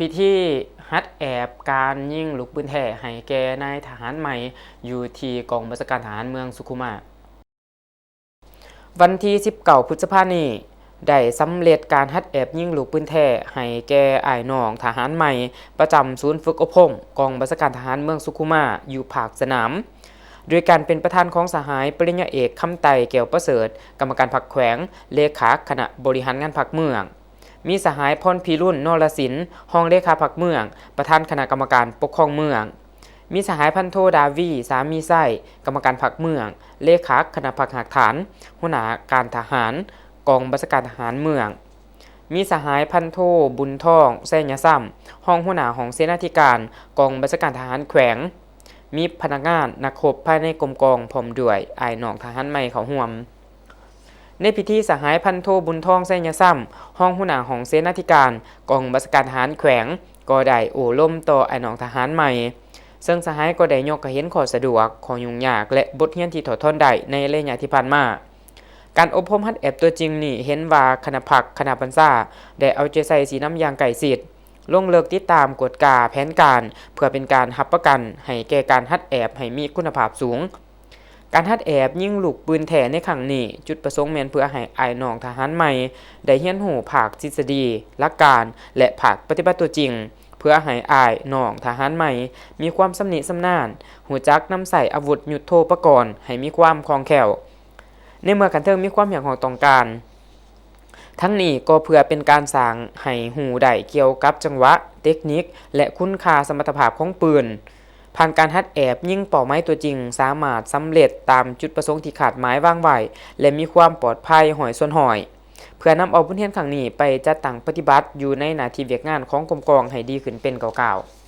พิธีฮัดแอบการยิงลูกปืนแท้ให้แก่นายทหารใหม่อยู่ที่กองบัญชาการทหารเมืองสุขุมะวันที่19พฤษภาคมนี้ได้สำเร็จการฮัดแอบยิงลูกปืนแท้ให้แก่อ้ายน้องทหารใหม่ประจำศูนย์ฝึกอบรมกองบัญชาการทหารเมืองสุขุมะอยู่ภาคสนามโดยการเป็นประธานของสหายปริญญาเอกคำไต่แก้วประเสริฐกรรมการพรรคแขวงเลขาคณะบริหารงานพรรคเมืองมีสหายพรพิรุณนรสินห้องเลขาพรรคเมืองประธานคณะกรรมการปกครองเมืองมีสหายพันโทดาวีสามีไส้กรรมการพรรคเมืองเลขาคณะพรรคหักฐานหัวหน้าการทหารกองบัญชาการทหารเมืองมีสหายพันโทบุญทองแซญซ้ำห้องหัวหน้าของเสนาธิการกองบัญชาการทหารแขวงมีพนักงานนักรบภายในกรมกองพร้อมด้วยอ้ายน้องทหารใหม่เขาร่วมในพิธีสหายพันโทบุญทองแซญซ้ำห้องหัวหน้าของเสนาธิการกองบัญชาการทหารแขวงก็ได้โอ้ล้มต่ออ้ายน้องทหารใหม่ซึ่งสหายก็ได้ยกให้เห็นข้อสะดวกข้อยุ่งยากและบทเรียนที่ถอดถอนได้ในระยะที่ผ่านมาการอบรมฮัดแอบตัวจริงนี่เห็นว่าคณะพรรคคณะบรรษาได้เอาใจใส่สีน้ำยางไก่สิทธิ์ลงเลิกติดตามกฎกาแผนการเพื่อเป็นการรับประกันให้แก่การฮัดแอบให้มีคุณภาพสูงการฮัดแอบยิงลูกปืนแท้ในครั้งนี้จุดประสงค์แม่นเพื่อให้อ้ายน้องทหารใหม่ได้เรียนรู้ภาคทฤษฎีหลักการและภาคปฏิบัติตัวจริงเพื่อให้อ้ายน้องทหารใหม่มีความสำนิสำนาญรู้จักนำใส่อาวุธยุทโธปกรณ์ให้มีความคล่องแคล่วในเมื่อกันเทิงมีความอยากของต้องการทั้งนี้ก็เพื่อเป็นการสร้างให้หูได้เกี่ยวกับจังหวะเทคนิคและคุณค่าสมรรถภาพของปืนผ่านการฮัดแอบยิงเป้าหมายตัวจริงสามารถสำเร็จตามจุดประสงค์ที่ขาดหมายวางไว้และมีความปลอดภัยหอยส่วนหอยเพื่อนำเอาบทเรียนครั้งนี้ไปจัดตั้งปฏิบัติอยู่ในหน้าที่เวียกงานของกรมกองให้ดีขึ้นเป็นเก่าๆ